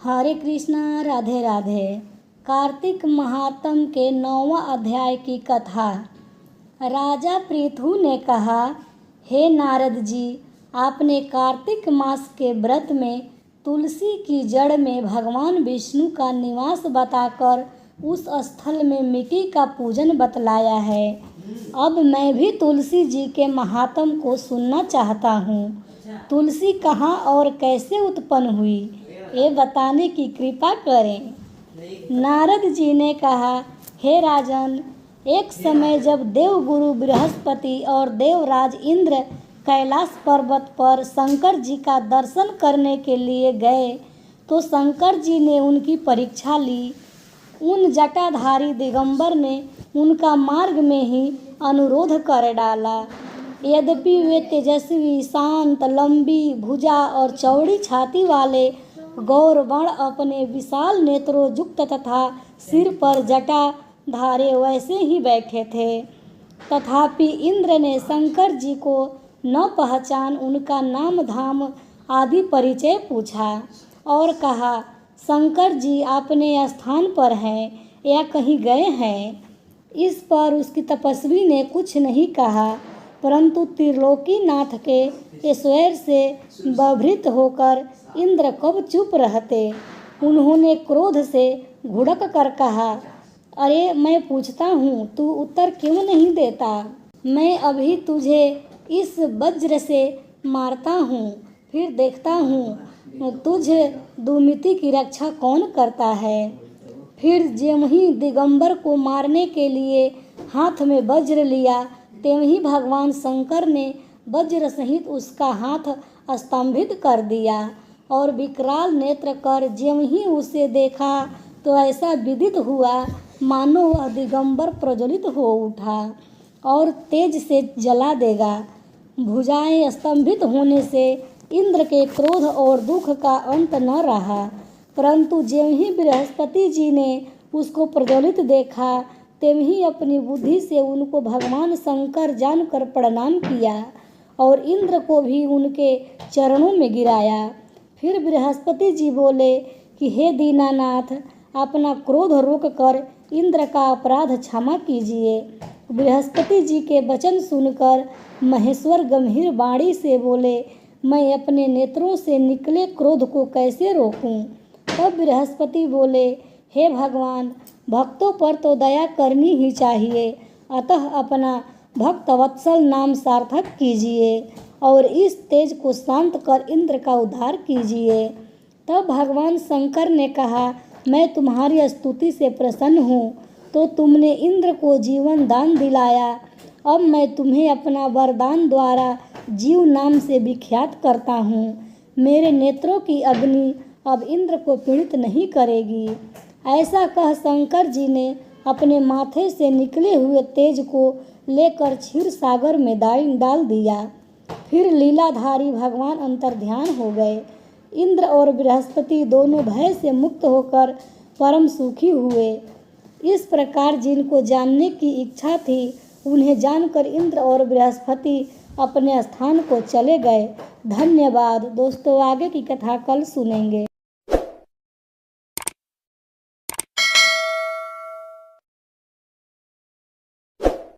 हरे कृष्णा, राधे राधे। कार्तिक महात्म के 9वां अध्याय की कथा। राजा पृथु ने कहा, हे नारद जी, आपने कार्तिक मास के व्रत में तुलसी की जड़ में भगवान विष्णु का निवास बताकर उस स्थल में मिट्टी का पूजन बतलाया है। अब मैं भी तुलसी जी के महात्म को सुनना चाहता हूँ। तुलसी कहाँ और कैसे उत्पन्न हुई, ये बताने की कृपा करें। नारद जी ने कहा, हे राजन, एक समय जब देवगुरु बृहस्पति और देवराज इंद्र कैलाश पर्वत पर शंकर जी का दर्शन करने के लिए गए तो शंकर जी ने उनकी परीक्षा ली। उन जटाधारी दिगंबर ने उनका मार्ग में ही अनुरोध कर डाला। यद्यपि वे तेजस्वी, शांत, लंबी भुजा और चौड़ी छाती वाले गौरवर्ण अपने विशाल नेत्रों युक्त तथा सिर पर जटा धारे वैसे ही बैठे थे, तथापि इंद्र ने शंकर जी को न पहचान उनका नाम धाम आदि परिचय पूछा और कहा, शंकर जी अपने स्थान पर हैं या कहीं गए हैं। इस पर उसकी तपस्वी ने कुछ नहीं कहा, परंतु त्रिलोकीनाथ के ऐश्वर्य से बभृत होकर इंद्र कब चुप रहते। उन्होंने क्रोध से घुड़क कर कहा, अरे मैं पूछता हूँ, तू उत्तर क्यों नहीं देता। मैं अभी तुझे इस वज्र से मारता हूँ, फिर देखता हूँ तुझ दुमिति की रक्षा कौन करता है। फिर ज्यों ही दिगंबर को मारने के लिए हाथ में वज्र लिया, त्यों ही भगवान शंकर ने वज्र सहित उसका हाथ स्तंभित कर दिया और विकराल नेत्र कर ज्यों ही उसे देखा तो ऐसा विदित हुआ मानो वह दिगंबर प्रज्वलित हो उठा और तेज से जला देगा। भुजाएं स्तंभित होने से इंद्र के क्रोध और दुख का अंत न रहा, परंतु ज्यों ही बृहस्पति जी ने उसको प्रज्वलित देखा, त्यों ही अपनी बुद्धि से उनको भगवान शंकर जानकर प्रणाम किया और इंद्र को भी उनके चरणों में गिराया। फिर बृहस्पति जी बोले कि हे दीनानाथ, अपना क्रोध रोक कर इंद्र का अपराध क्षमा कीजिए। बृहस्पति जी के वचन सुनकर महेश्वर गंभीर वाणी से बोले, मैं अपने नेत्रों से निकले क्रोध को कैसे रोकूं। तब बृहस्पति बोले, हे भगवान, भक्तों पर तो दया करनी ही चाहिए, अतः अपना भक्तवत्सल नाम सार्थक कीजिए और इस तेज को शांत कर इंद्र का उद्धार कीजिए। तब भगवान शंकर ने कहा, मैं तुम्हारी स्तुति से प्रसन्न हूँ, तो तुमने इंद्र को जीवन दान दिलाया। अब मैं तुम्हें अपना वरदान द्वारा जीव नाम से विख्यात करता हूँ। मेरे नेत्रों की अग्नि अब इंद्र को पीड़ित नहीं करेगी। ऐसा कह शंकर जी ने अपने माथे से निकले हुए तेज को लेकर क्षीर सागर में डाल दिया। फिर लीलाधारी भगवान अंतर्ध्यान हो गए। इंद्र और बृहस्पति दोनों भय से मुक्त होकर परम सुखी हुए। इस प्रकार जिनको जानने की इच्छा थी, उन्हें जानकर इंद्र और बृहस्पति अपने स्थान को चले गए। धन्यवाद दोस्तों, आगे की कथा कल सुनेंगे।